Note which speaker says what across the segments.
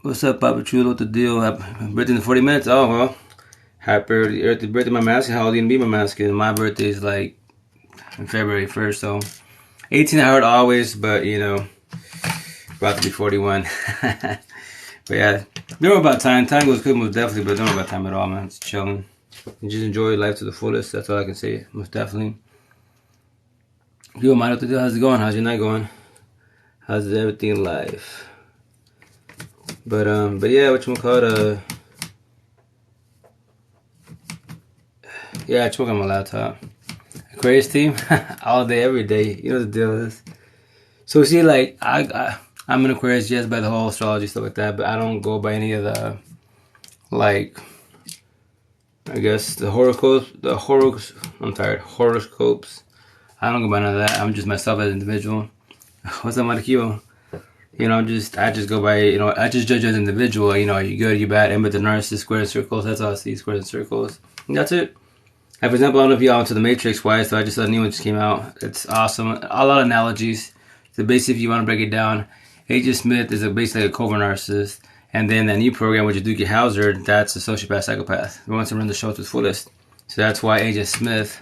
Speaker 1: What's up, Papa Chulo? What the deal? Happy birthday in 40 minutes? Oh, well. Happy early birthday, my mask. How old are you gonna be, my mask? My birthday is like February 1st, so 18 I heard always, but you know, about to be 41. But yeah, don't know about time. Time goes quick, most definitely, but don't know about time at all, man. It's chilling. You just enjoy life to the fullest. That's all I can say, most definitely. Yo, man, what the deal? How's it going? How's your night going? How's everything in life? But yeah, whatchamacallit, yeah, I choke on my laptop. Aquarius team, all day, every day. You know what the deal is. So see, like I'm an Aquarius, yes, by the whole astrology stuff like that, but I don't go by any of the, like, I guess the horoscopes. Horoscopes. I don't go by none of that. I'm just myself as an individual. What's up, Marquillo? You know, I just go by, you know, I just judge as an individual. You know, are you good, are you bad? And with the narcissist, squares and circles, that's all I see, squares and circles. And that's it. And for example, I don't know if y'all into the Matrix, why? So I just saw a new one just came out. It's awesome. A lot of analogies. So basically, if you want to break it down, Agent Smith is basically a covert narcissist. And then that new program, which is Doogie Howser, that's a sociopath psychopath. He wants to run the show to its fullest. So that's why Agent Smith,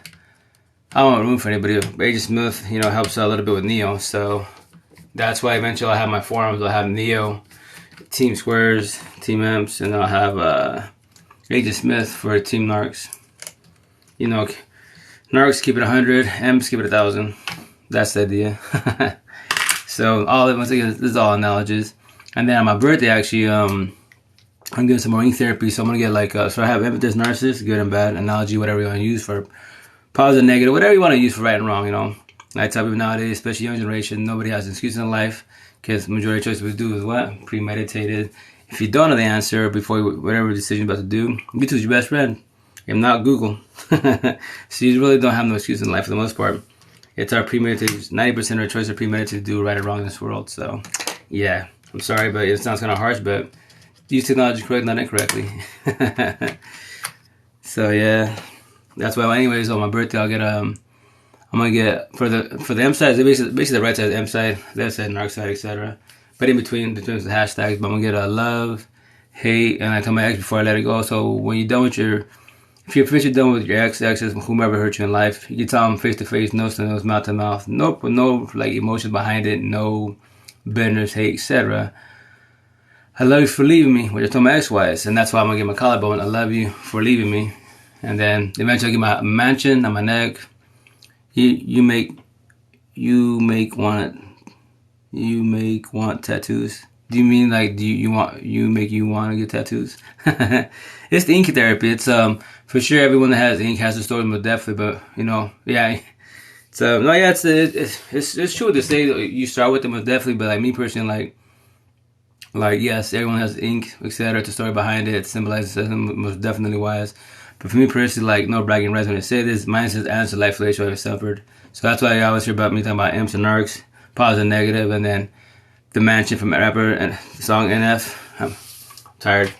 Speaker 1: I don't want to room for anybody, but Agent Smith, you know, helps out a little bit with Neo. So that's why eventually I'll have my forums. I'll have Neo, Team Squares, Team Imps, and I'll have Agent Smith for Team Narcs. You know, Narcs keep it 100, Imps keep it 1,000. That's the idea. So all once again, this is all analogies. And then on my birthday, actually, I'm getting some more ink therapy. So I'm gonna get like, so I have empathist, narcissist, good and bad, analogy, whatever you want to use for positive, negative, whatever you want to use for right and wrong. You know, I tell people nowadays, especially young generation, nobody has an excuse in life because majority of choices we do is what premeditated. If you don't know the answer before whatever decision you're about to do, YouTube's your best friend. If not, Google. So you really don't have no excuse in life for the most part. It's our premeditated, 90% of our choices are premeditated to do right or wrong in this world. So, yeah, I'm sorry, but it sounds kind of harsh, but use technology correctly, not incorrectly. So, yeah, that's why, anyways, on my birthday, I'll get, I'm going to get, for the M side, basically the right side is M side, left side, narc side, etc. But in between the hashtags, but I'm going to get a love, hate, and I tell my ex before I let it go. So, when you're done with if you're officially done with your exes, whomever hurt you in life, you tell them face to face, nose to nose, mouth to mouth. Nope, no like emotions behind it, no bitterness, hate, etc. I love you for leaving me, which I told my ex-wives, and that's why I'm gonna get my collarbone. I love you for leaving me, and then eventually I get my mansion on my neck. You make want tattoos. Do you mean like you want to get tattoos? It's the ink therapy. It's for sure everyone that has ink has a story, but definitely. But you know, yeah. So no, yeah, it's true to say you start with them, but definitely. But like me personally, like yes, everyone has ink, etc. The story behind it symbolizes them most definitely wise. But for me personally, like no bragging rights when I say this, mine says answer life relationship I've suffered. So that's why I always hear about me talking about imps and narcs, positive, negative, and then the mansion from a rapper and the song NF. I'm tired.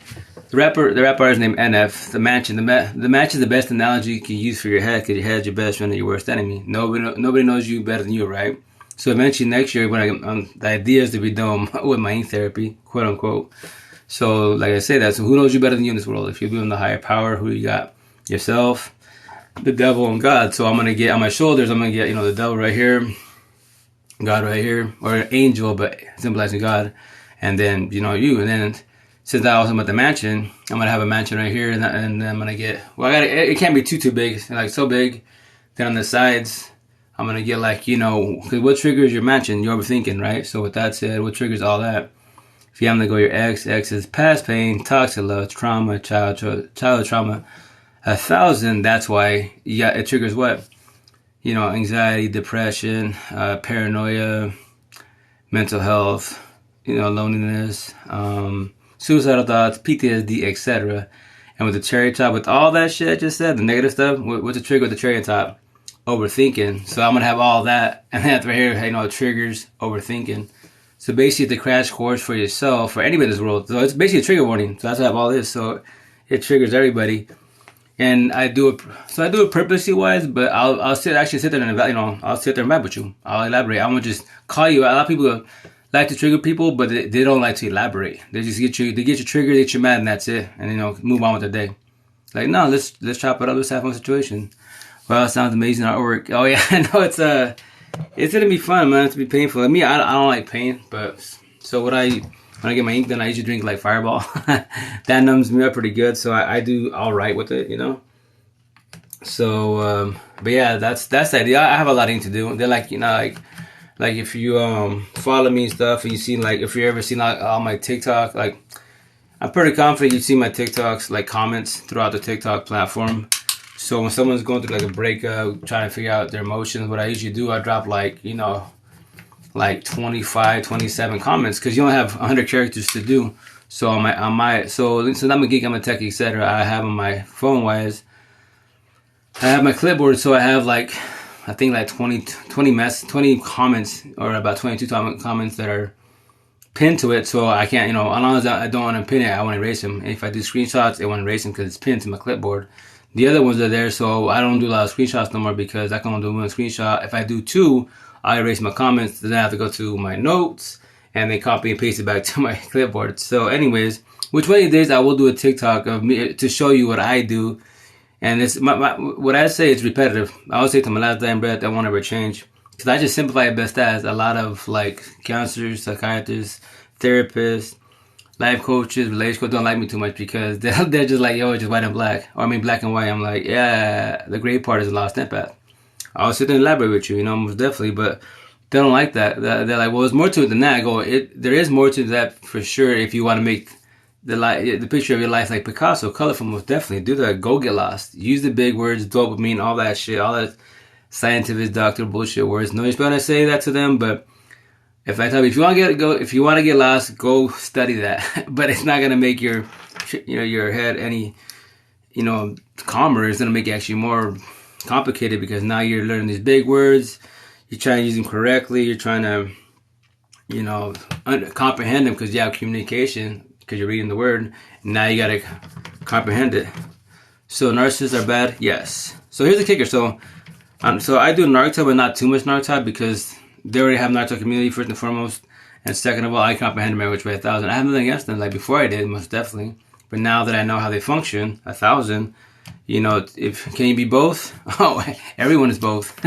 Speaker 1: The rapper is named NF. The mansion is the best analogy you can use for your head because your head's your best friend and your worst enemy. Nobody knows you better than you, right? So eventually next year, when the idea is to be done with my ink therapy, quote unquote. So like I say that, so who knows you better than you in this world? If you're doing the higher power, who you got? Yourself, the devil, and God. So I'm gonna get on my shoulders. I'm gonna get the devil right here, God right here, or an angel, but symbolizing God, and then you, and then since I also about the mansion, I'm gonna have a mansion right here, and then I'm gonna get it can't be too big, like so big. Then on the sides, I'm gonna get because what triggers your mansion? You're overthinking, right? So with that said, what triggers all that? If you have to go your ex is past pain, toxic love, trauma, childhood trauma, 1,000. That's why it triggers what? Anxiety, depression, paranoia, mental health, loneliness, suicidal thoughts, PTSD, etc. And with the cherry top, with all that shit I just said, the negative stuff, what's the trigger with the cherry top? Overthinking. So I'm going to have all that, and that's right here, triggers overthinking. So basically, the crash course for yourself, for anybody in this world. So it's basically a trigger warning. So that's why I have all this. So it triggers everybody. And I do it purposely wise, but I'll sit there and I'll sit there and vibe with you. I'll elaborate. I won't just call you. A lot of people like to trigger people, but they don't like to elaborate. They just get you triggered, they get you mad, and that's it. And move on with the day. Like, no, let's chop it up. Let's have fun situation. Well, it sounds amazing artwork. Oh yeah, I know it's gonna be fun, man. It's gonna be painful. I mean, I don't like pain, but so when I get my ink done, I usually drink like Fireball. That numbs me up pretty good, so I do all right with it, So, but yeah, that's the idea. I have a lot of ink to do. They're like, like if you follow me and stuff, and you see like if you ever seen like all my TikTok, like I'm pretty confident you see my TikToks like comments throughout the TikTok platform. So when someone's going through like a breakup, trying to figure out their emotions, what I usually do, I drop like, like 25, 27 comments, because you only have 100 characters to do. So since I'm a geek, I'm a tech, etc., I have on my phone wise, I have my clipboard, so I have like, I think like 20 comments, or about 22 comments that are pinned to it. So I can't, as long as I don't want to pin it, I want to erase them. And if I do screenshots, I want to erase them because it's pinned to my clipboard. The other ones are there, so I don't do a lot of screenshots no more, because I can only do one screenshot. If I do two, I erase my comments, then I have to go to my notes and then copy and paste it back to my clipboard. So anyways, which one of these days I will do a TikTok of me to show you what I do. And it's what I say is repetitive. I always say to my last dying breath, I won't ever change. Because I just simplify it best as. A lot of like counselors, psychiatrists, therapists, life coaches, relationship coaches don't like me too much, because they're just like, yo, it's just white and black. Or I mean black and white. I'm like, yeah, the gray part is a lost empath. I'll sit there and elaborate with you, most definitely, but they don't like that. They're like, well, there's more to it than that. I go, there is more to that for sure if you want to make the picture of your life like Picasso, colorful, most definitely. Do that. Go get lost. Use the big words, dopamine, all that shit, all that scientific doctor bullshit words. No respect when I say that to them, but if I tell you, if you want to get lost, go study that. But it's not gonna make your head any, calmer. It's gonna make it actually more complicated, because now you're learning these big words. You're trying to use them correctly. You're trying to, comprehend them, because you have communication, because you're reading the word. And now you gotta comprehend it. So narcissists are bad, yes. So here's the kicker. So I do Naruto, but not too much Naruto, because they already have Naruto community first and foremost, and second of all, I comprehend them which way 1,000. I have nothing against them. Like before, I did, most definitely. But now that I know how they function, 1,000. Can you be both? Oh, everyone is both.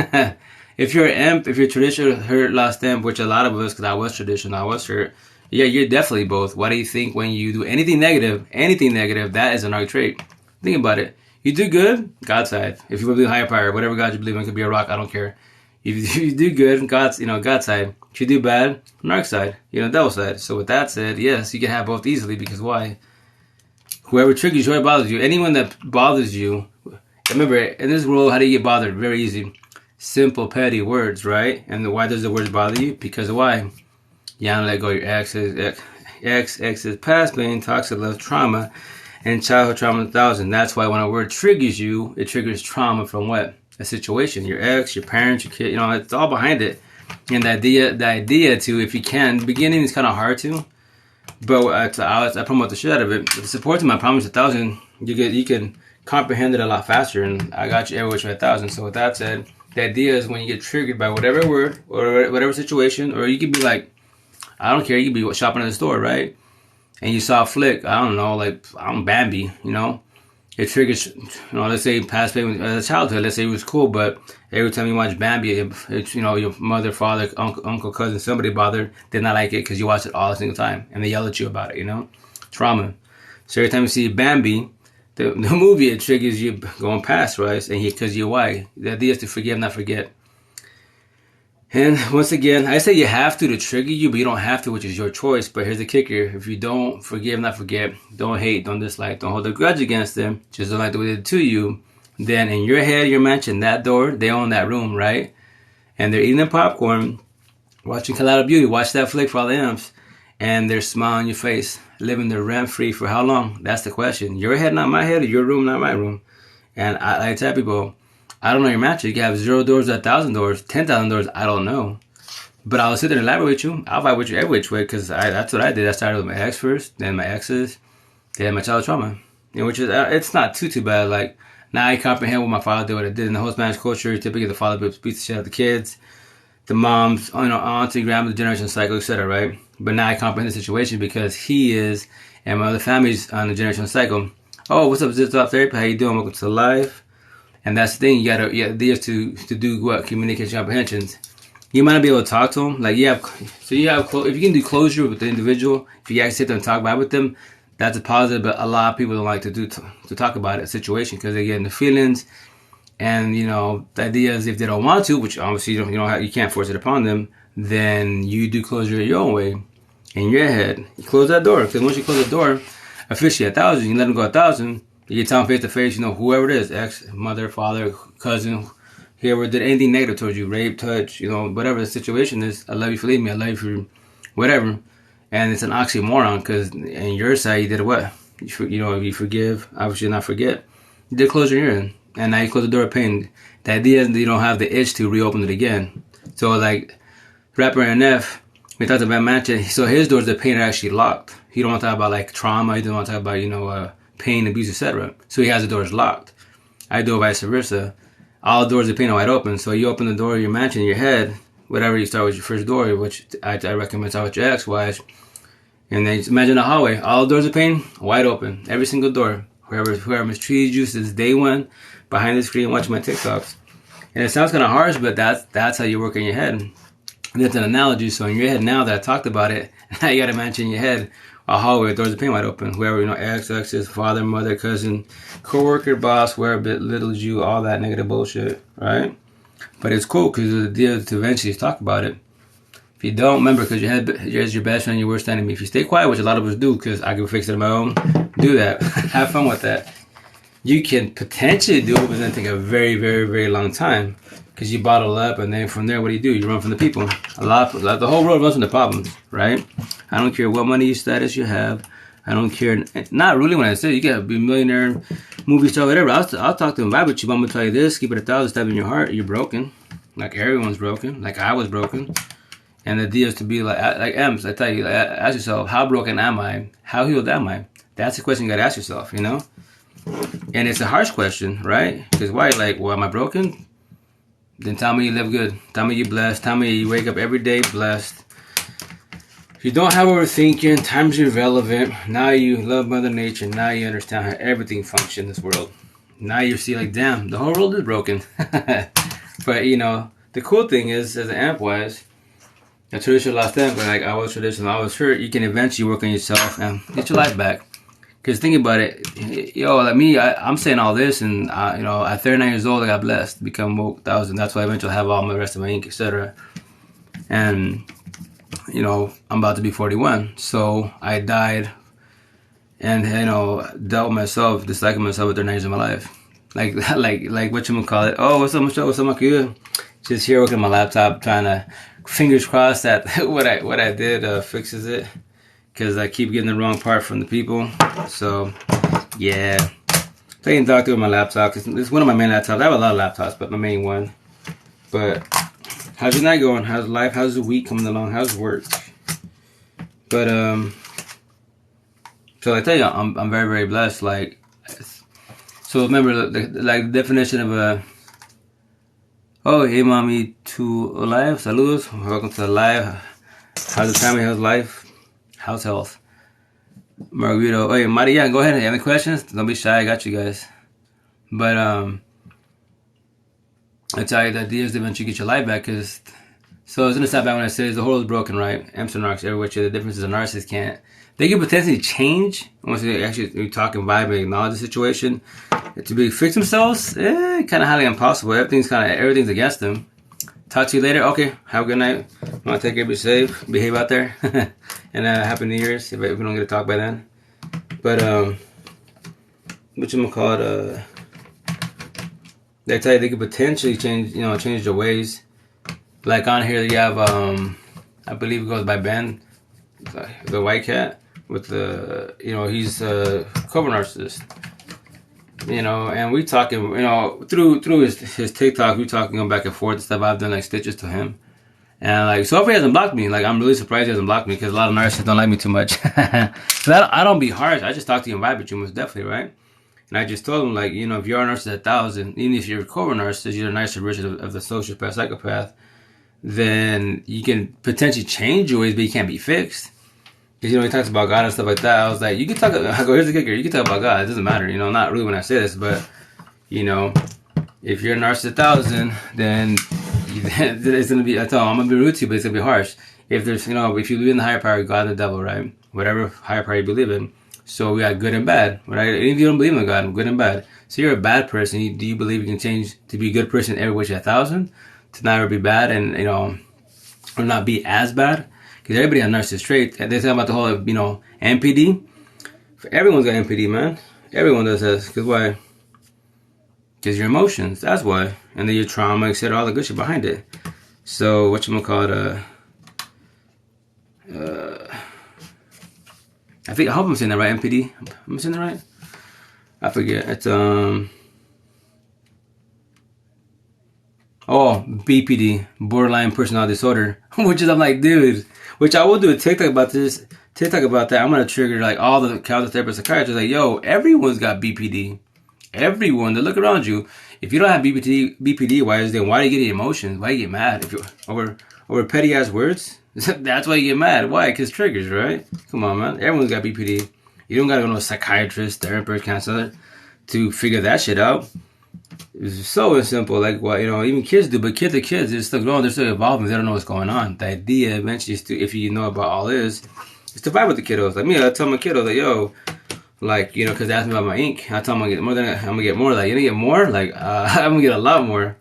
Speaker 1: If you're an imp, if you're traditional hurt, lost imp, which a lot of us, because I was traditional, I was hurt. Yeah, you're definitely both. Why do you think when you do anything negative, that is an arc trait? Think about it. You do good, God's side. If you believe in higher power, whatever God you believe in, it could be a rock, I don't care. If you do good, God's side. If you do bad, narc side, devil side. So with that said, yes, you can have both easily, because why? Whoever triggers you, whoever bothers you, anyone that bothers you, remember, in this world, how do you get bothered? Very easy. Simple, petty words, right? And why does the words bother you? Because of why? You don't let go of your exes, past pain, toxic love, trauma, and childhood trauma 1,000. That's why when a word triggers you, it triggers trauma from what? A situation. Your ex, your parents, your kid, it's all behind it. And the idea to, if you can, the beginning is kind of hard to, but I promote the shit out of it. With the support team, I promise 1,000, you can comprehend it a lot faster, and I got you every which way 1,000. So with that said, the idea is when you get triggered by whatever word or whatever situation, or you could be like, I don't care, you could be shopping at the store, right? And you saw a flick, I don't know, like, I'm Bambi, It triggers, let's say past pain as a childhood, let's say it was cool, but every time you watch Bambi, it's your mother, father, uncle, cousin, somebody bothered, did not like it because you watch it all the single time, and they yell at you about it, Trauma. So every time you see Bambi, the movie, it triggers you going past, right? And because you're why? The idea is to forgive, not forget. And once again, I say you have to trigger you, but you don't have to, which is your choice. But here's the kicker. If you don't forgive, not forget, don't hate, don't dislike, don't hold a grudge against them, just don't like the way they did to you, then in your head, your mansion, that door, they own that room, right? And they're eating their popcorn, watching Call Beauty, watch that flick for all the imps, and they're smiling on your face, living their rent-free for how long? That's the question. Your head, not my head, or your room, not my room. And I tell people, I don't know your match. You can have 0 doors, 1,000 doors, 10,000 doors. I don't know. But I'll sit there and elaborate with you. I'll fight with you every which way, because that's what I did. I started with my ex first, then my exes, then my childhood trauma. Which is, it's not too bad. Like, now I comprehend what my father did, what I did. In the whole Spanish culture, typically the father beats the shit out of the kids. the mom's, auntie, grandma, the generation cycle, etc. Right? But now I comprehend the situation because he is, and my other family's on the generational cycle. Oh, what's up, Zip Top Therapy? How you doing? Welcome to live. And that's the thing, you have to do what? Communication comprehensions. You might not be able to talk to them. Like, if you can do closure with the individual, if you actually sit there and talk about it with them, that's a positive. But a lot of people don't like to talk about a situation because they get in the feelings. And, the idea is if they don't want to, which obviously you can't force it upon them, then you do closure your own way in your head. You close that door. Because once you close the door, officially 1,000, you let them go 1,000, you tell them face to face, whoever it is, ex, mother, father, cousin, whoever did anything negative towards you, rape, touch, whatever the situation is, I love you for leaving me, I love you for whatever. And it's an oxymoron because in your side, you did what? You forgive, obviously not forget. You did close your ear, and now you close the door of pain. The idea is that you don't have the itch to reopen it again. So like rapper NF, we talked about Mancha, so his doors of pain are actually locked. He don't want to talk about like trauma, he don't want to talk about, pain, abuse, etc. So he has the doors locked. I do it vice versa. All the doors of pain are wide open. So you open the door of your mansion in your head, whatever you start with your first door, which I recommend start with your ex-wife. And then imagine a hallway, all the doors of pain, wide open. Every single door. Whoever mistreated you since day one, behind the screen, watching my TikToks. And it sounds kind of harsh, but that's how you work in your head. And that's an analogy. So in your head now that I talked about it, now you got to imagine in your head a hallway, doors of pain wide open. Whoever, exes, father, mother, cousin, coworker, boss, whoever belittled you, all that negative bullshit, right? But it's cool because the deal is to eventually talk about it. If you don't, remember, because your head is your best friend, your worst enemy. If you stay quiet, which a lot of us do, because I can fix it on my own, do that. Have fun with that. You can potentially do it, but then take a very, very, very long time because you bottle up, and then from there, what do? You run from the people. The whole world runs from the problems, right? I don't care what money status you have. I don't care. Not really when I say you gotta be a millionaire, movie star, whatever. I'll talk to them about you, but I'm gonna tell you this: keep it 1,000, stab in your heart. You're broken, like everyone's broken, like I was broken. And the deal is to be like Ems. I tell you, ask yourself, how broken am I? How healed am I? That's the question you gotta ask yourself, And it's a harsh question, right? Because why? Like, well, am I broken? Then tell me you live good. Tell me you're blessed. Tell me you wake up every day blessed. If you don't have overthinking, time's irrelevant. Now you love Mother Nature. Now you understand how everything functions in this world. Now you see, like, damn, the whole world is broken. But, the cool thing is, as an amp-wise, a traditional lost amp, like I was traditional, I was hurt, you can eventually work on yourself and get your life back. Because think about it, like me, I'm saying all this, and at 39 years old, I got blessed, become 1,000. That's why eventually I have all my rest of my ink, etc. And I'm about to be 41, so I died, and dealt with myself, disliking myself at 39 years of my life, like what you call it. Oh, what's up, Michelle? What's up, my kid? Just here working on my laptop, trying to, fingers crossed that what I did fixes it. Because I keep getting the wrong part from the people. So, yeah. Playing doctor with my laptop. It's one of my main laptops. I have a lot of laptops, but my main one. But, how's your night going? How's life? How's the week coming along? How's work? But, so I tell you, I'm very, very blessed. Like, so remember, the definition of a, oh, hey, mommy, to live. Saludos. Welcome to live. How's the family? How's life? How's health? Margarito. Hey, Maria, go ahead. Have any questions? Don't be shy. I got you guys. But, I tell you, the idea is to eventually get your life back. Cause, so it's going to stop back when I say the whole world is broken, right? Amps and narcs everywhere. The difference is a narcissist can't. They can potentially change once they actually talk and vibe and acknowledge the situation. To be fix themselves, kind of highly impossible. Everything's against them. Talk to you later. Okay, have a good night. Want to take care, be safe, behave out there, and happy New Year's if we don't get to talk by then. But whatchamacallit, they tell you they could potentially change their ways. Like on here, you have I believe it goes by Ben, the white cat with the he's a cover narcissist. And we talking, through his TikTok, we talking going back and forth and stuff. I've done like stitches to him, and so far he hasn't blocked me. Like I'm really surprised he hasn't blocked me because a lot of narcissists don't like me too much. So I don't be harsh. I just talk to you and vibe with you most definitely, right? And I just told him if you're a narcissist at 1,000, even if you're a cover narcissist, you're a nicer version of the sociopath, psychopath. then you can potentially change your ways, but you can't be fixed. Because, he talks about God and stuff like that. I was like, you can talk, I go, here's the kicker, you can talk about God, it doesn't matter, not really when I say this, but, if you're a narcissist 1,000, then it's going to be, I'm going to be rude to you, but it's going to be harsh. If there's, if you believe in the higher power, God and the devil, right? Whatever higher power you believe in. So we got good and bad, right? Even if you don't believe in God, good and bad. So you're a bad person. Do you believe you can change to be a good person every which 1,000? To never be bad and, or not be as bad? Because everybody has narcissist traits. They talk about the whole, NPD. Everyone's got NPD, man. Everyone does this. Because why? Because your emotions. That's why. And then your trauma, etc. All the good shit behind it. So, whatchamacallit, I hope I'm saying that right, NPD. Am I saying that right? I forget. It's, BPD, borderline personality disorder. Which is, I'm like, dude. Which I will do a TikTok about this. I'm going to trigger, like, all the counselor therapists, psychiatrists. Like, yo, everyone's got BPD. Everyone. They look around you. If you don't have BPD, why do you get emotions? Why do you get mad? If you're over petty ass words? That's why you get mad. Why? Because triggers, right? Come on, man. Everyone's got BPD. You don't gotta go to a psychiatrist, therapist, counselor to figure that shit out. It's so simple. Like what even kids do, but kids are kids. They're still growing. They're still evolving. They don't know what's going on. The idea eventually is to, if you know about all this, is to vibe with the kiddos. Like me, I tell my kiddos, like, yo, like because they ask me about my ink. I tell them I'm gonna get more. Like, you get more. Like I'm gonna get a lot more.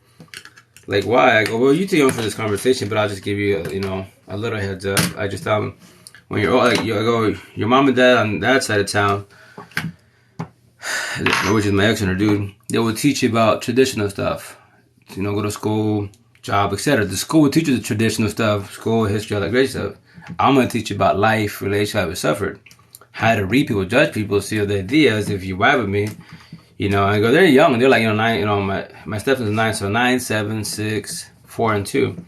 Speaker 1: Like, why? I go, well, you're too young for this conversation, but I'll just give you, a little heads up. I just tell them, when you're old, your mom and dad on that side of town, which is my ex and her dude, they will teach you about traditional stuff. Go to school, job, etc. The school will teach you the traditional stuff, school, history, all that great stuff. I'm going to teach you about life, relationship, how it suffered, how to read people, judge people, see the ideas. If you vibe with me, I go, they're young. They're like, 9, my stepson's 9, so 9, 7, 6, 4, and 2.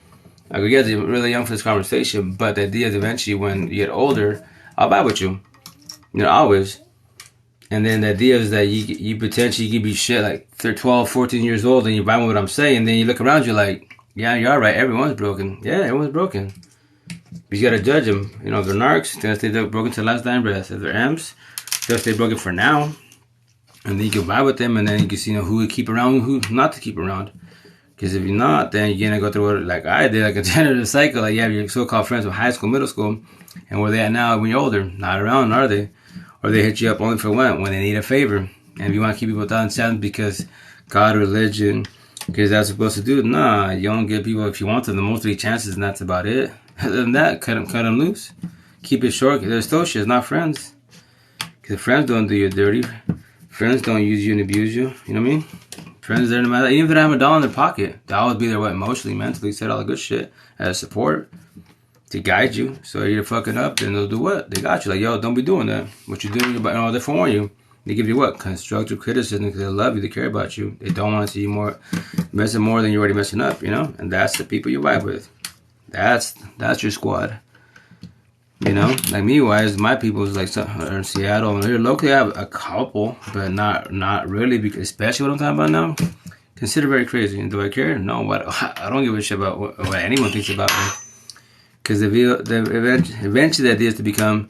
Speaker 1: I go, you guys are really young for this conversation, but the idea is eventually when you get older, I'll vibe with you. Always. And then the idea is that you potentially could be shit like they're 12, 14 years old and you vibe with what I'm saying, and then you look around, you're like, yeah, you're right, everyone's broken. Yeah, everyone's broken. But you gotta judge them. If they're narcs, they'll stay broken to the last dying breath. If they're amps, they'll stay broken for now. And then you can vibe with them, and then you can see who to keep around, who not to keep around. Because if you're not, then you're gonna go through it like I did, like a generative cycle. Like you have your so-called friends from high school, middle school, and where they at now when you're older? Not around, are they? Or they hit you up only for when they need a favor. And if you want to keep people down south because God, religion, because that's supposed to do, nah, you don't get people if you want them. The most of the chances, and that's about it. Other than that, cut them loose. Keep it short. They're associates, not friends. Because friends don't do you dirty. Friends don't use you and abuse you. You know what I mean? Friends, they're no matter. Even if they don't have $1 in their pocket, they'll always be there, emotionally, mentally, said all the good shit as support to guide you. So you're fucking up, then they'll do what? They got you. Like, yo, don't be doing that. What you're doing, they forewarn you. They give you what? Constructive criticism because they love you, they care about you. They don't want to see you messing more than you're already messing up, And that's the people you vibe with. That's your squad. Like me, wise, my people is like are in Seattle. And here locally, I have a couple, but not really, because especially what I'm talking about now. Consider very crazy. And do I care? No, I don't give a shit about what anyone thinks about me. Because eventually the idea is to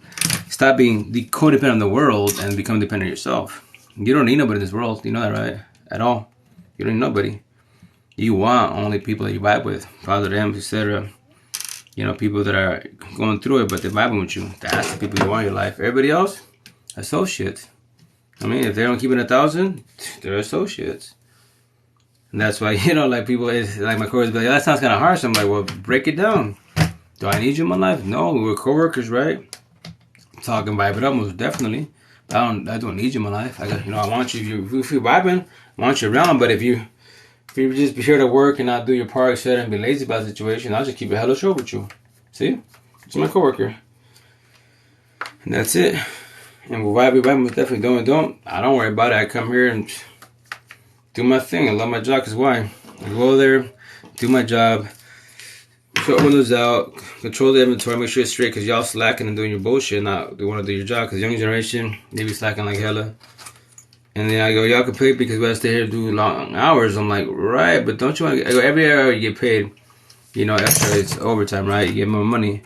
Speaker 1: stop being codependent on the world and become dependent on yourself. You don't need nobody in this world. You know that, right? At all. You don't need nobody. You want only people that you vibe with, Father them, etc. People that are going through it, but they're vibing with you. That's the people you want in your life. Everybody else, associates. If they don't keep it 1,000, they're associates. And that's why, like people, like my coworkers be like, that sounds kind of harsh. I'm like, well, break it down. Do I need you in my life? No, we're coworkers, right? Talking vibe it up, most definitely. I don't need you in my life. I want you. If you're vibing, I want you around. But if you just be here to work and not do your part, etc., and be lazy about the situation, I'll just keep it hella short with you. See? It's my coworker. And that's it. And we'll vibe, definitely don't. I don't worry about it. I come here and do my thing. I love my job, because why? I go there, do my job, sort windows out, control the inventory, make sure it's straight, because y'all slacking and doing your bullshit, not they want to do your job, because young generation, they be slacking like hella. And then I go, y'all can pay because we gotta stay here and do long hours. I'm like, right, but don't you want to, I go, every hour you get paid, You know, extra it's overtime, right? You get more money.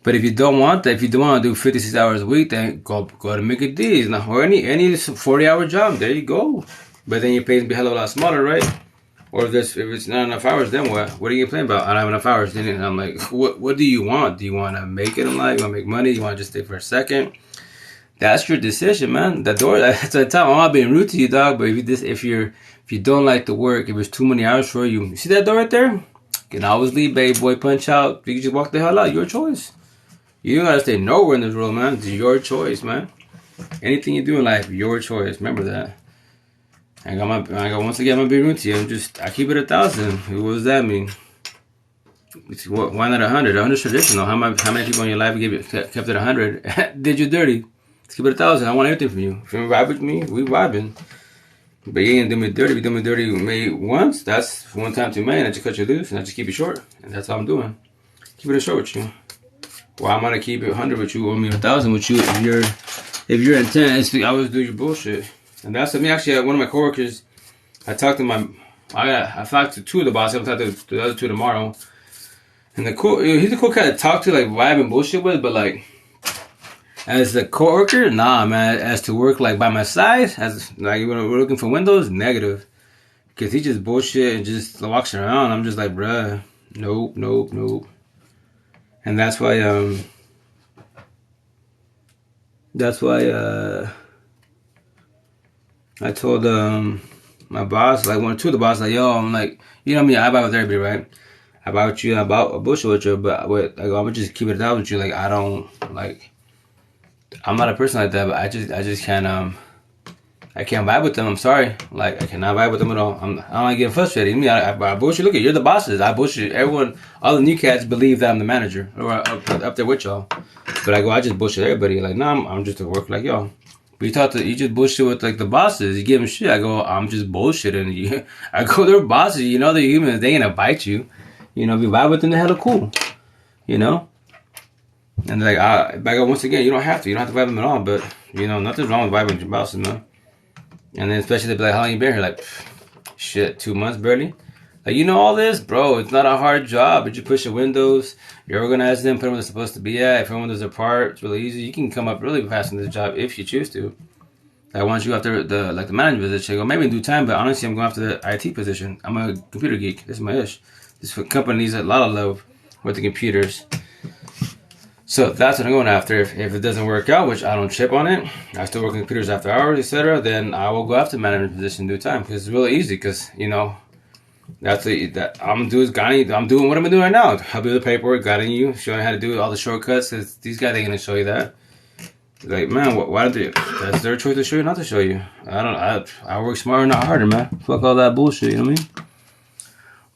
Speaker 1: But if you don't want that, if you don't want to do 56 hours a week, then go to Mickey D's or any 40-hour job. There you go. But then your pay will be a hell of a lot smaller, right? Or if it's not enough hours, then what? What are you complaining about? I don't have enough hours. Then I'm like, what do you want? Do you want to make it in life? You want to make money? You want to just stay for a second? That's your decision, man. The door. That's the time. I'm not being rude to you, dog. But if you don't like the work, if there's too many hours for you, you see that door right there? You can always leave, baby boy. Punch out. You can just walk the hell out. Your choice. You don't gotta stay nowhere in this world, man. It's your choice, man. Anything you do in life, your choice. Remember that. I got once again my big room to you. I keep it 1,000. What does that mean? Why not 100? 100 is traditional. How many people in your life kept it 100? Did you dirty? Let's keep it 1,000. I want everything from you. If you vibe with me, we vibing. But you ain't do me dirty. If you do me dirty maybe once, that's one time too many. I just cut you loose and I just keep it short. And that's all I'm doing. Keep it short with you. Well, I'm gonna keep it 100 with you, or 1,000 with you if your intent is to always do your bullshit. And that's me. Actually, one of my coworkers, I talked to two of the bosses. I'm talking to the other two tomorrow. And he's a cool guy to talk to, like vibe and bullshit with. But like, as a coworker, nah, man. As to work like by my side, as like when we're looking for windows, negative. Because he just bullshit and just walks around. I'm just like, bruh, nope. And that's why I told my boss, like two of the bosses, like, yo, I'm like, you know me, I buy with everybody, right? I buy with you, I buy a bullshit with you, but like, I'm gonna just keep it down with you. Like, I'm not a person like that, but I just can't I can't vibe with them. I'm sorry. Like, I cannot vibe with them at all. I'm not getting frustrated. I bullshit. Look, you're the bosses. I bullshit. Everyone, all the new cats believe that I'm the manager or up there with y'all. But I just bullshit everybody. Like, no, I'm just a worker like y'all. But you just bullshit with like the bosses. You give them shit. I go, I'm just bullshitting you. I go, they're bosses. You know, they're humans. They ain't gonna bite you. You know, if you vibe with them, they're hella cool. You know? And they're like, I go, once again, you don't have to. You don't have to vibe with them at all. But, you know, nothing's wrong with vibing with your bosses, man. And then especially they'd be like, how long you been here? Like, shit, 2 months barely. Like, you know all this? Bro, it's not a hard job. You just push the windows, you organize them, put them where they're supposed to be at. If everyone does their part, it's really easy. You can come up really fast in this job if you choose to. Like, once you go after the manager position, go maybe in due time, but honestly, I'm going after the IT position. I'm a computer geek. This is my ish. This company needs a lot of love with the computers. So that's what I'm going after. If it doesn't work out, which I don't chip on it, I still work on computers after hours, etc., then I will go after management position in due time because it's really easy. Because I'm doing what I'm doing right now. I'll do the paperwork, guiding you, showing you how to do all the shortcuts. Because these guys ain't gonna show you that. Like, man, why do they? That's their choice to show you, not to show you. I work smarter, not harder, man. Fuck all that bullshit. You know what I mean?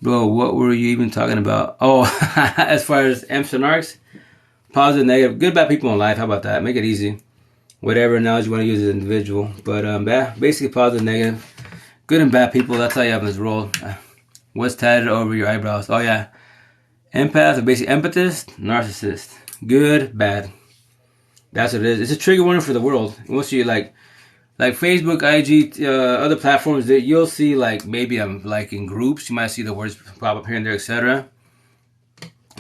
Speaker 1: Bro, what were you even talking about? Oh, as far as amps and arcs. Positive, negative, good, bad people in life. How about that? Make it easy. Whatever analogy you want to use as an individual. But basically positive, negative, good and bad people. That's how you have in this world. What's tatted over your eyebrows? Oh yeah, empath, or basically empathist, narcissist. Good, bad. That's what it is. It's a trigger warning for the world. Once you like Facebook, IG, other platforms, that you'll see like maybe like in groups, you might see the words pop up here and there, etc.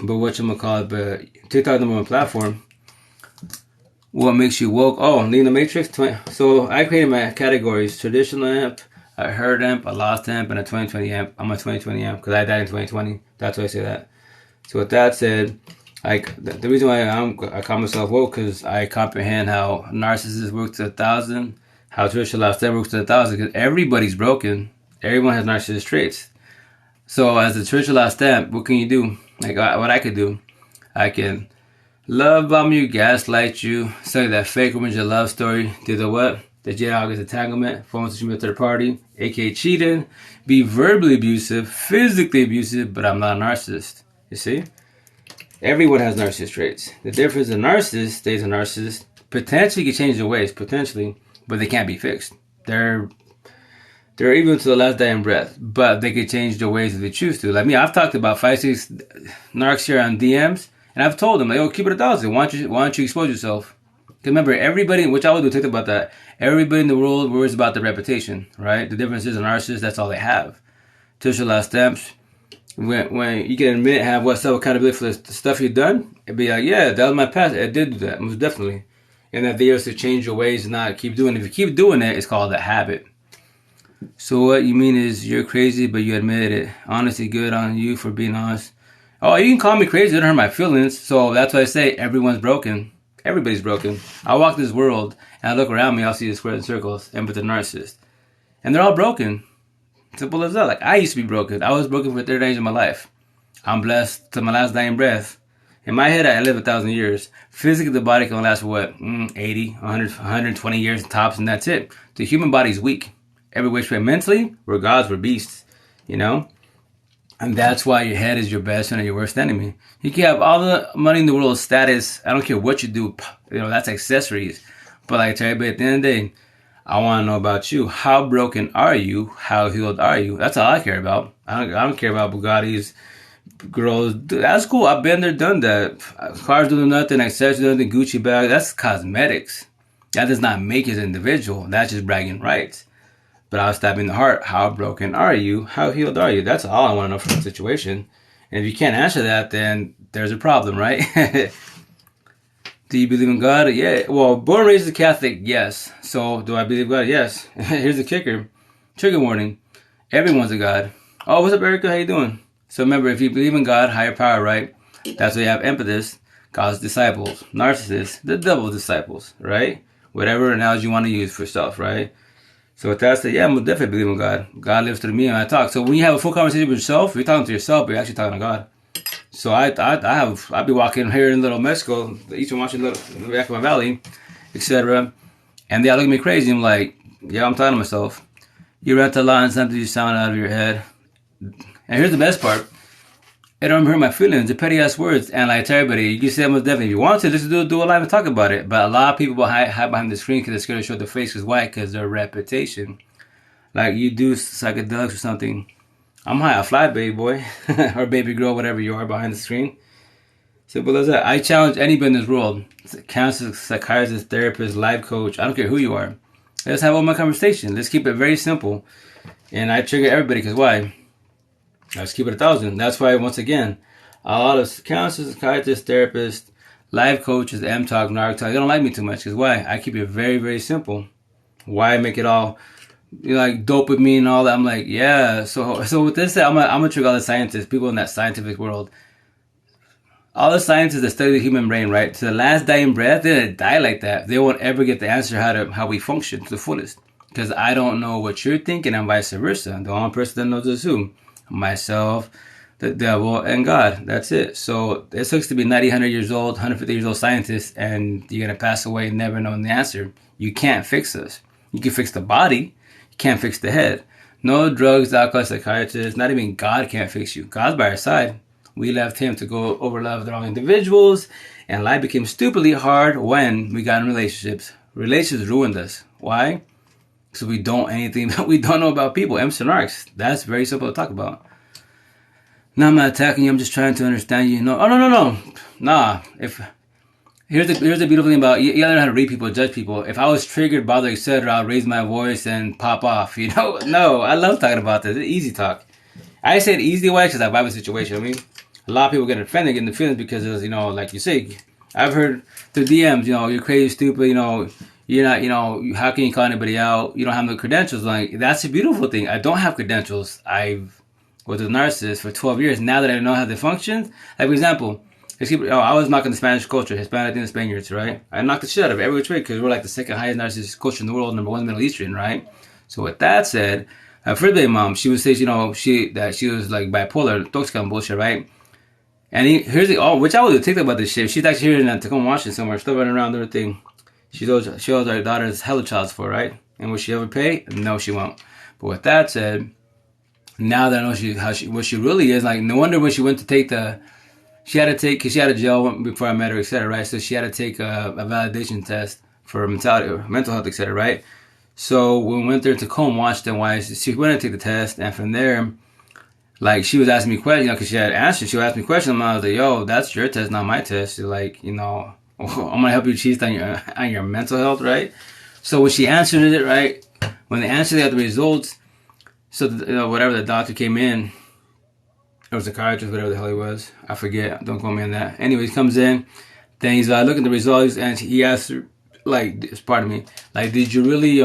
Speaker 1: But but TikTok, number one platform. What makes you woke? Oh, leaving the Matrix. So I created my categories: traditional amp, a herd amp, a lost amp, and a 2020 amp. I'm a 2020 amp because I died in 2020. That's why I say that. So with that said, like the reason why I call myself woke because I comprehend how narcissists work to 1,000, how traditional lost amp works to 1,000. Because everybody's broken. Everyone has narcissist traits. So as a traditional lost amp, what can you do? Like what I could do, I can love bomb you, gaslight you, sell you that fake romantic love story, do the what? The J August entanglement, phone to a third party, aka cheating, be verbally abusive, physically abusive, but I'm not a narcissist. You see? Everyone has narcissist traits. The difference is a narcissist stays a narcissist, potentially can change their ways, potentially, but they can't be fixed. They're evil to the last dying breath, but they could change their ways if they choose to. Like me, I've talked about 5-6 narcs here on DMs, and I've told them, like, oh, keep it 1,000. Why don't you expose yourself? Because remember, everybody, which I would do, think about that, everybody in the world worries about their reputation, right? The difference is a narcissist, that's all they have. Traditional last stamps, when you can admit, have what self accountability for the stuff you've done, it'd be like, yeah, that was my past. I did do that, most definitely. And that there is to change your ways and not keep doing it. If you keep doing it, it's called a habit. So what you mean is you're crazy, but you admit it. Honestly, good on you for being honest. Oh, you can call me crazy. It don't hurt my feelings. So that's why I say everyone's broken. Everybody's broken. I walk this world and I look around me. I'll see the squares and circles, and with the narcissist, and they're all broken. Simple as that. Like I used to be broken. I was broken for 30 days of my life. I'm blessed to my last dying breath. In my head, I live 1,000 years. Physically, the body can last for what? 80, 100, 120 years tops, and that's it. The human body is weak. Every which way. Mentally, we're gods, we're beasts. You know? And that's why your head is your best friend and your worst enemy. You can have all the money in the world, status. I don't care what you do. You know, that's accessories. But like I tell you, at the end of the day, I want to know about you. How broken are you? How healed are you? That's all I care about. I don't care about Bugattis, girls. That's cool. I've been there, done that. Cars doing nothing, accessories doing nothing, Gucci bag. That's cosmetics. That does not make you an individual. That's just bragging rights. But I was stabbing the heart. How broken are you? How healed are you? That's all I want to know from the situation. And if you can't answer that, then there's a problem, right? Do you believe in God? Yeah. Well, born and raised as a Catholic, yes. So, do I believe God? Yes. Here's the kicker. Trigger warning. Everyone's a God. Oh, what's up, Erica? How you doing? So remember, if you believe in God, higher power, right? That's why you have empathists, God's disciples, narcissists, the devil's disciples, right? Whatever analogy you want to use for stuff, right? So with that said, yeah, I'm definitely believe in God. God lives through me and I talk. So when you have a full conversation with yourself, you're talking to yourself, but you're actually talking to God. So I'd be walking here in Little Mexico, each one watching little in the back of my valley, etc. And they all look at me crazy. I'm like, yeah, I'm talking to myself. You rent a lot and something you sound out of your head. And here's the best part. It don't hurt my feelings. The petty ass words. And like I tell everybody, you can say most definitely if you want to, just do a live and talk about it. But a lot of people hide behind the screen because they're scared to show their face. Because why? Because their reputation. Like you do psychedelics or something. I'm high, a fly baby boy. Or baby girl, whatever you are behind the screen. Simple as that. I challenge anybody in this world. Counselor, psychiatrist, therapist, life coach. I don't care who you are. Let's have all my conversation. Let's keep it very simple. And I trigger everybody because why? Let's keep it 1,000. That's why, once again, a lot of counselors, psychiatrists, therapists, life coaches, M-Talk, Narc Talk, they don't like me too much. Because why? I keep it very, very simple. Why make it all, like, dopamine and all that? I'm like, yeah. So with this, I'm going to trigger all the scientists, people in that scientific world. All the scientists that study the human brain, right? To the last dying breath, they're going to die like that. They won't ever get the answer how we function to the fullest. Because I don't know what you're thinking and vice versa. The only person that knows is who? Myself, the devil, and God. That's it. So it sucks to be 90, 100 years old, 150 years old scientist, and you're going to pass away never knowing the answer. You can't fix us. You can fix the body. You can't fix the head. No drugs, alcohol, psychiatrists, not even God can't fix you. God's by our side. We left him to go over love the wrong individuals, and life became stupidly hard when we got in relationships. Relationships ruined us. Why? So we don't anything that we don't know about people. M's and Arcs. That's very simple to talk about. No, I'm not attacking you. I'm just trying to understand you. No. Oh, no. Nah. Here's the beautiful thing about you gotta learn how to read people, judge people. If I was triggered, bothered, etc., I'll raise my voice and pop off. You know? No, I love talking about this. It's easy talk. I say it easy way because I have a situation. I mean, a lot of people get offended, get in the feelings because of, like you say, I've heard through DMs, you're crazy, stupid, you're not, how can you call anybody out? You don't have no credentials. Like, that's a beautiful thing. I don't have credentials. I've was a narcissist for 12 years. Now that I know how they function, like, for example, I was knocking the Spanish culture, Hispanic and the Spaniards, right? I knocked the shit out of every which way because we're like the second highest narcissist culture in the world, number one Middle Eastern, right? So with that said, her first baby mom, she would say, she was like bipolar, toxic bullshit, right? And which I would take about this shit. She's actually here in Tacoma, Washington somewhere, still running around doing her thing. She owes her daughter's hella child support, right? And will she ever pay? No, she won't. But with that said, now that I know what she really is, like, no wonder when she went to take because she had a jail before I met her, etc., right? So she had to take a validation test for mental health, etc., right? So when we went there to Tacoma, Washington, she went to take the test, and from there, like, she was asking me questions, because she had answers. She would ask me questions, and I was like, yo, that's your test, not my test. She's like, I'm going to help you cheat on your mental health, right? So when she answered it, right, when they answered, they got the results. So, whatever, the doctor came in, or psychiatrist, whatever the hell he was. I forget. Don't quote me on that. Anyways, he comes in. Then he's looking at the results, and he asks her, like, pardon me, like, did you really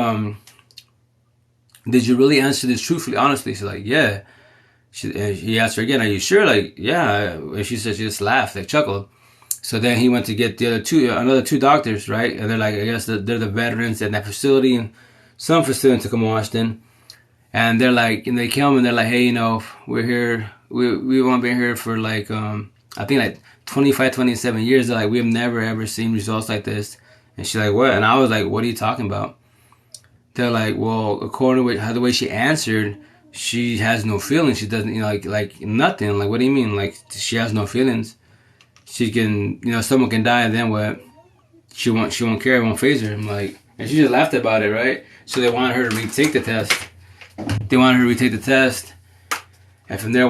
Speaker 1: answer this truthfully, honestly? She's like, yeah. He asked her again, are you sure? Like, yeah. And she said she just laughed, like, chuckled. So then he went to get the another two doctors, right? And they're like, I guess they're the veterans at that facility, and some facility in Tacoma, Washington. And they're like, and they come and they're like, hey, you know, we're here, we want to be here for like, I think like 25, 27 years. They're like, we have never ever seen results like this. And she's like, what? And I was like, what are you talking about? They're like, well, according to the way she answered, she has no feelings. She doesn't, you know, like nothing. Like, what do you mean? Like, she has no feelings. She can, you know, someone can die, and then what? She won't care. It won't faze her. I'm like, and she just laughed about it, right? So they wanted her to retake the test. And from there,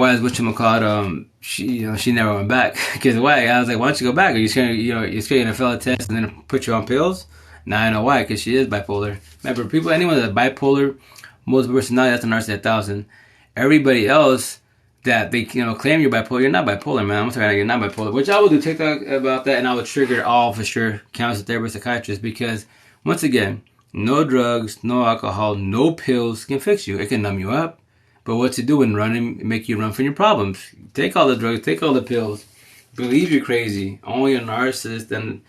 Speaker 1: she never went back. Because why? I was like, why don't you go back? Are you scared? You know, you're scared to fail a test and then put you on pills? Now I know why. Because she is bipolar. Remember, anyone that's bipolar, multiple personality, that's a narcissist 1000. Everybody else that they claim you're bipolar, you're not bipolar, man. I'm sorry, you're not bipolar. Which I will do TikTok about that, and I will trigger all for sure counselors, therapists, psychiatrists, because once again, no drugs, no alcohol, no pills can fix you. It can numb you up. But what to do when make you run from your problems? Take all the drugs, take all the pills. Believe you're crazy. Only a narcissist and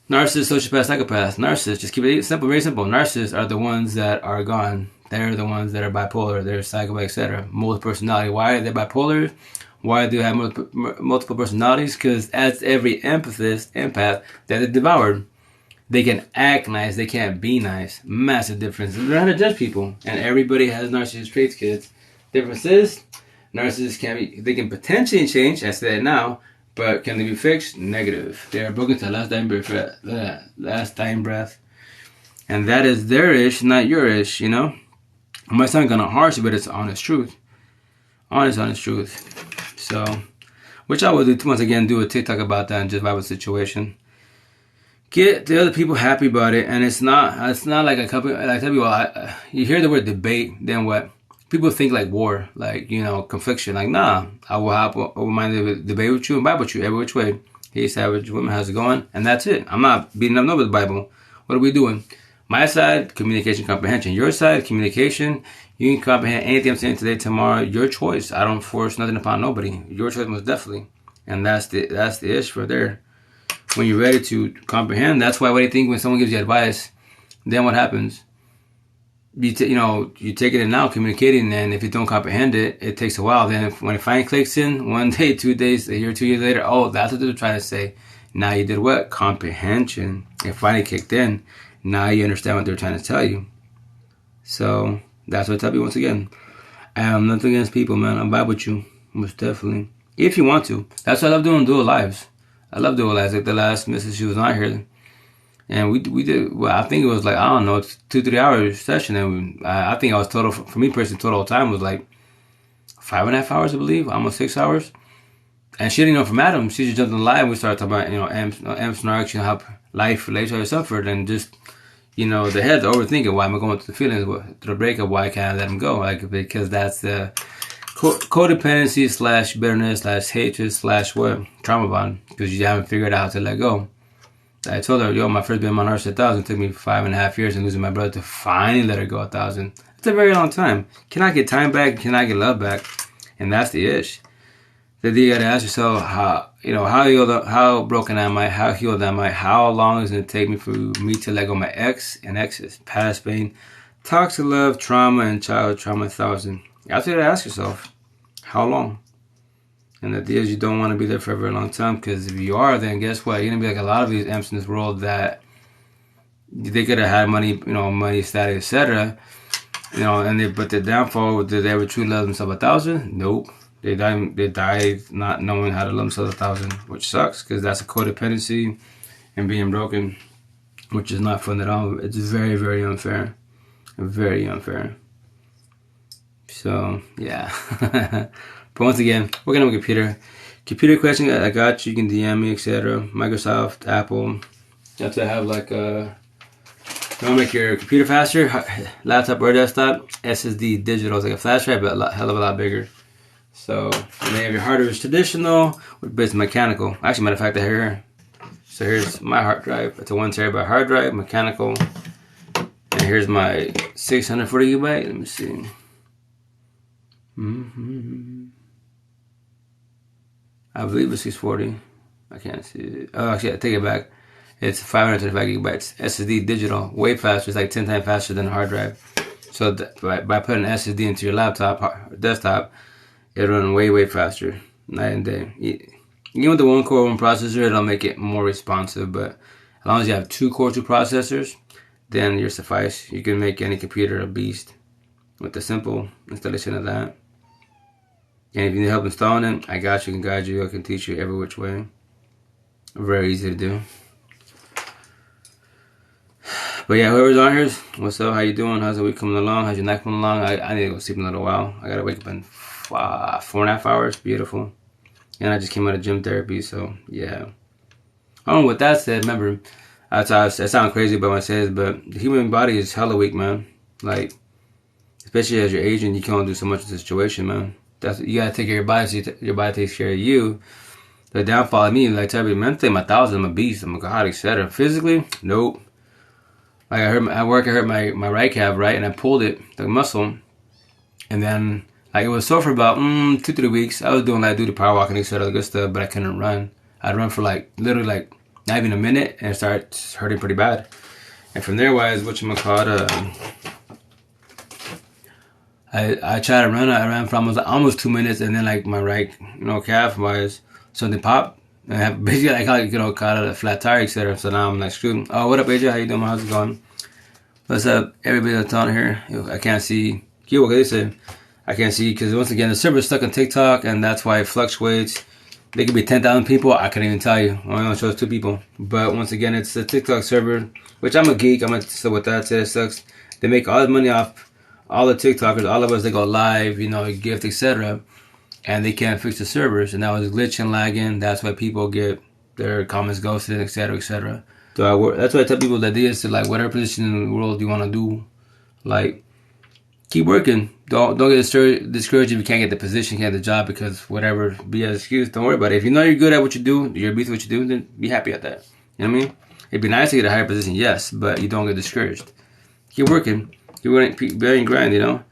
Speaker 1: sociopath, psychopath. Narcissists, just keep it simple, very simple. Narcissists are the ones that are gone. They're the ones that are bipolar, they're psychopath, etc. Multiple personality. Why are they bipolar? Why do they have multiple personalities? Because as every empath, they're devoured. They can act nice, they can't be nice. Massive difference. They're how to judge people. And everybody has narcissist traits, kids. Difference is, narcissists they can potentially change, I say that now, but can they be fixed? Negative. They are broken to the last dying breath. And that is their ish, not your ish, you know? It might sound kind of harsh, but it's honest truth. Honest truth. So, which I will do, once again, do a TikTok about that and just vibe situation. Get the other people happy about it, and it's not like a couple. Like, tell people, you hear the word debate, then what? People think like war, like, you know, confliction. Like, nah, I will mind to debate with you and Bible with you every which way. Hey, savage woman, how's it going? And that's it. I'm not beating up nobody's Bible. What are we doing? My side, communication, comprehension. Your side, communication. You can comprehend anything I'm saying today, tomorrow. Your choice. I don't force nothing upon nobody. Your choice, most definitely. And that's the issue right there. When you're ready to comprehend, that's why, what do you think when someone gives you advice? Then what happens? You take it in now, communicating, and if you don't comprehend it, it takes a while. Then when it finally clicks in, 1 day, 2 days, a year, 2 years later, oh, that's what they're trying to say. Now you did what? Comprehension. It finally kicked in. Now you understand what they're trying to tell you. So that's what I tell you once again. I am nothing against people, man. I'm vibe with you, most definitely. If you want to. That's what I love doing, dual lives. I love doing lives. Like the last Mrs. She was on here, and we did. Well, I think it was like, I don't know, 2-3 hour session, and I think I was total, for me personally, total time was like 5.5 hours, I believe, almost 6 hours. And she didn't know from Adam. She just jumped on live. We started talking about, M snarks, how life relates to her suffered, and just, the head overthinking, why am I going through the feelings, through the breakup, why can't I let him go? Like, because that's the codependency / bitterness / hatred / what? Trauma bond. Because you haven't figured out how to let go. I told her, my first been my narcissist 1000 took me 5.5 years and losing my brother to finally let her go 1000. It's a very long time. Can I get time back? Can I get love back? And that's the ish. Then you gotta ask yourself, how broken am I? How healed am I? How long is it take for me to let go of my ex and exes, past pain, toxic love, trauma, and childhood trauma 1000? You have to ask yourself, how long? And the idea is you don't want to be there for a very long time, because if you are, then guess what? You're going to be like a lot of these imps in this world that they could have had money, money, status, etc. But the downfall, did they ever truly love themselves 1000? Nope. They died not knowing how to love themselves 1000, which sucks, because that's a codependency and being broken, which is not fun at all. It's very, very unfair. Very unfair. So, yeah. But once again, we're going to computer. Computer question, I got you. You can DM me, etc. Microsoft, Apple. You have to have like you want to make your computer faster, laptop or desktop, SSD digital is like a flash drive, but hell of a lot bigger. So and then you have your hard drive is traditional, which is mechanical. Actually, matter of fact, I have here. So here's my hard drive. It's a 1 terabyte hard drive, mechanical. And here's my 640 gigabyte. Let me see. I believe it's 640. I can't see it. Oh, actually, I take it back. It's 525 gigabytes. SSD digital, way faster. It's like 10 times faster than a hard drive. So by putting an SSD into your laptop or desktop, it'll run way faster, night and day. Even with the 1-core 1 processor, it'll make it more responsive. But as long as you have 2 core 2 processors, then you're suffice. You can make any computer a beast with the simple installation of that. And if you need help installing it, I got you, can guide you, I can teach you every which way. Very easy to do. But yeah, whoever's on here, what's up? How you doing? How's the week coming along? How's your night coming along? I need to go sleep in a little while. I gotta wake up in 4.5 hours. Beautiful. And I just came out of gym therapy, so yeah. With that said, remember, it sounds crazy about what I say, but the human body is hella weak, man. Like, especially as you're aging, you can only do so much in the situation, man. You gotta take care of your body, so your body takes care of you. The downfall of me, like, tell me, mentally, I'm 1,000, I'm a beast, I'm a god, etc. Physically, nope. Like, I hurt my right calf, right, and I pulled it, the muscle, and then, like, it was sore for about 2-3 weeks. I was doing, like, the power walking, etc., good stuff, but I couldn't run. I'd run for, like, literally, like, not even a minute, and it started hurting pretty bad. And from there, I tried to run. I ran for almost 2 minutes, and then like my right, calf wise, something popped, and I have basically caught a flat tire, etc. So now I'm like screwed. Oh, what up, AJ? How you doing? How's it going? What's up, everybody that's on here? I can't see. What they say? I can't see because once again the server's stuck on TikTok, and that's why it fluctuates. They could be 10,000 people. I can't even tell you. I only shows 2 people. But once again, it's a TikTok server, which I'm a geek. So with that said, it sucks. They make all the money off all the TikTokers, all of us that go live, gift, etc. And they can't fix the servers. And that was glitching, lagging. That's why people get their comments ghosted, etc., etc. So that's why I tell people that they is to, like, whatever position in the world you want to do, like, keep working. Don't get discouraged if you can't get the position, can't get the job, because whatever be an excuse, don't worry about it. If you know you're good at what you do, you're a beast at what you do, then be happy at that. You know what I mean? It'd be nice to get a higher position, yes, but you don't get discouraged. Keep working. Keep bearing grind, And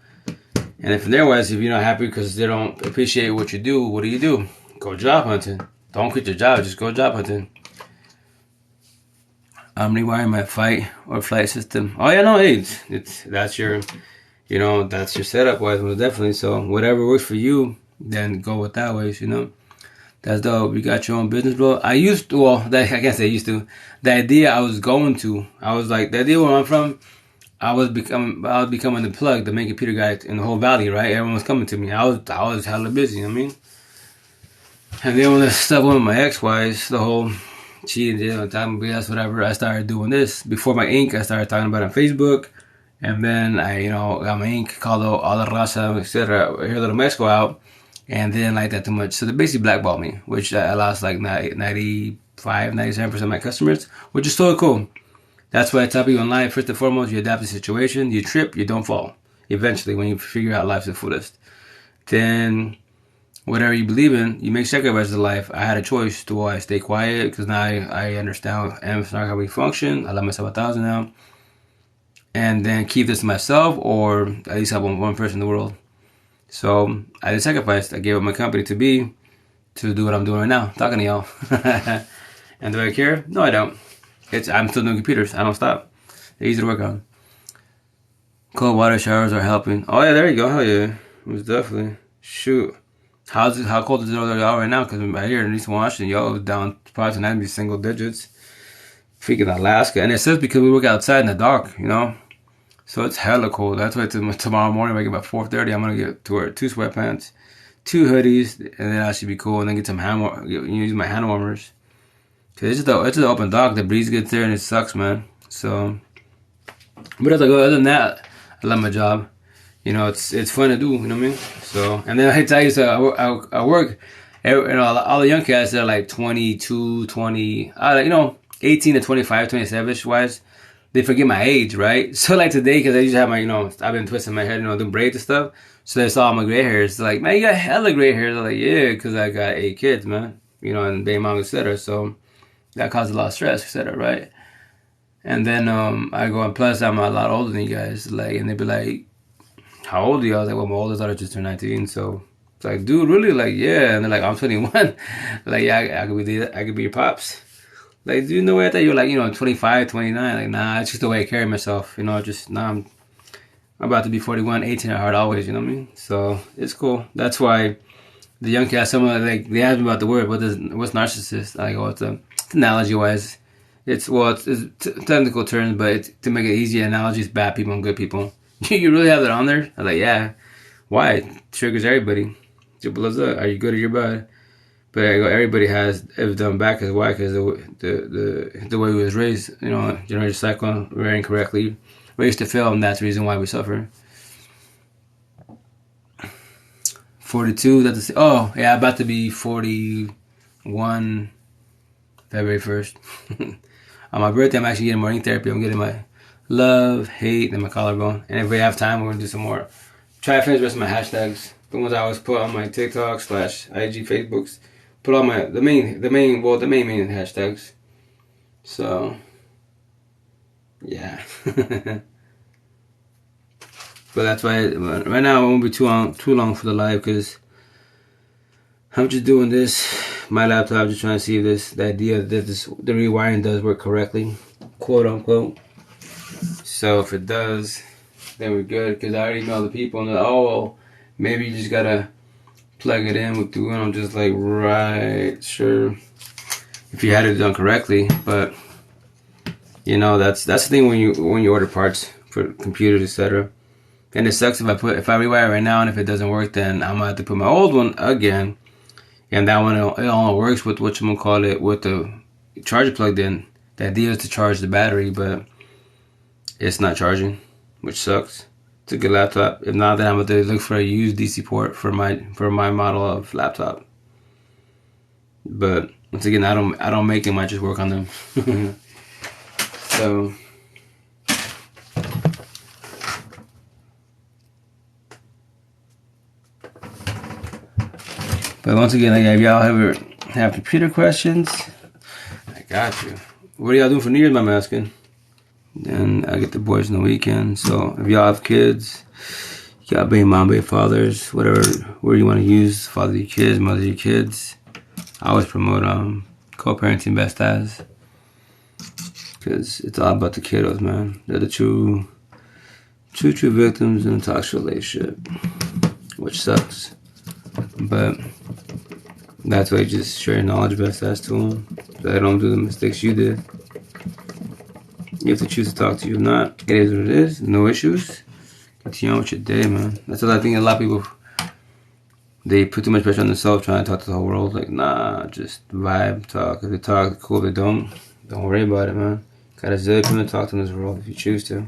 Speaker 1: if otherwise, if you're not happy because they don't appreciate what you do, what do? Go job hunting. Don't quit your job, just go job hunting. I'm rewiring my fight or flight system. Oh yeah, no, that's your setup wise, most definitely. So whatever works for you, then go with that way. That's dope. You got your own business, bro. I can't say I used to. The idea I was going to, I was like, the idea where I'm from, I was becoming the plug, the main computer guy in the whole valley, right? Everyone was coming to me. I was hella busy. You know what I mean? And then when the stuff went with my ex-wives, the whole cheating, talking BS, whatever, I started doing this. Before my ink, I started talking about it on Facebook. And then I, got my ink called all the raza, etc. Here, Little Mexico out. And they didn't like that too much. So they basically blackballed me, which I lost like 95, 97% of my customers, which is totally cool. That's why I tell people in life, first and foremost, you adapt to the situation, you trip, you don't fall. Eventually, when you figure out life's the fullest. Then, whatever you believe in, you make sacrifices in life. I had a choice. Do I stay quiet? Because now I understand how we function. I love myself 1,000 now. And then keep this to myself, or at least help one person in the world. So I did sacrifice. I gave up my company to do what I'm doing right now, talking to y'all. And do I care? No, I don't. I'm still doing computers. I don't stop. They're easy to work on. Cold water showers are helping. Oh yeah, there you go. Hell yeah, it was definitely. Shoot, how cold is it over there right now? Because right here in Eastern Washington, y'all down probably tonight be single digits. Freaking Alaska, and it says because we work outside in the dark, So it's hella cold. That's why tomorrow morning, like about 4:30, I'm gonna get to wear 2 sweatpants, 2 hoodies, and then I should be cool. And then get some use my hand warmers. Cause it's just an open dock. The breeze gets there and it sucks, man. So, but other than that, I love my job. It's fun to do. You know what I mean? So, and then I tell you, so I work. All the young cats that are like 22, 20, 18 to 25, 27ish wise. they forget my age, right? So like today, because I usually have my, I've been twisting my hair, doing braids and stuff. So they saw my gray hairs. They're like, man, you got hella gray hairs. I'm like, yeah, because I got 8 kids, man. And baby mom, etc. So that caused a lot of stress, etc. Right? And then I go, and plus I'm a lot older than you guys. Like, and they'd be like, how old are you? I was like, well, my oldest daughter just turned 19. So it's like, dude, really? Like, yeah. And they're like, I'm 21. Like, yeah, I could be your pops. Like, dude, no way. I thought you were like, 25, 29. Like, nah, it's just the way I carry myself. Just now I'm about to be 41, 18 at heart always. You know what I mean? So it's cool. That's why the young kids, someone like they ask me about the word. What's narcissist? I go, it's analogy wise. It's technical terms, but to make it easy, analogies, bad people and good people. You really have that on there? I'm like, yeah. Why? It triggers everybody. Are you good or you're bad? But I go, everybody has if done back is why? Because the way we was raised, generation cycle, very incorrectly raised to fail, and that's the reason why we suffer. 42. That's oh yeah, about to be 41. February 1st. On my birthday, I'm actually getting morning therapy. I'm getting my love, hate, and my collarbone. And if we have time, we're gonna do some more. Try to finish the rest of my hashtags. The ones I always put on my TikTok / IG, Facebooks. Put all the main hashtags. So yeah. But that's why right now it won't be too long for the live because I'm just doing this. My laptop, just trying to see if the idea that the rewiring does work correctly, quote unquote. So if it does, then we're good. Because I already know the people and well, maybe you just gotta plug it in with the one. I'm just like, right, sure. If you had it done correctly, but that's the thing when you order parts for computers, etc. And it sucks if I rewire it right now and if it doesn't work, then I'm gonna have to put my old one again. And that one, it only works with with the charger plugged in. The idea is to charge the battery, but it's not charging, which sucks. It's a good laptop. If not, then I'm going to look for a used DC port for my model of laptop. But once again, I don't make them. I just work on them. So. But once again, if y'all ever have computer questions, I got you. What are y'all doing for New Year's, I'm asking? Then I get the boys on the weekend. So if y'all have kids, you got baby mom, baby fathers, whatever, where you want to use, father your kids, mother your kids. I always promote co-parenting best as. Because it's all about the kiddos, man. They're the true victims in a toxic relationship. Which sucks. But that's why you just share your knowledge best as to them, so they don't do the mistakes you did. You have to choose to talk to you. If not, it is what it is. No issues. Continue on with your day, man. That's what I think a lot of people, they put too much pressure on themselves trying to talk to the whole world. Like, nah, just vibe, talk. If they talk, cool. If they don't worry about it, man. Got a zillion people to talk to in this world if you choose to.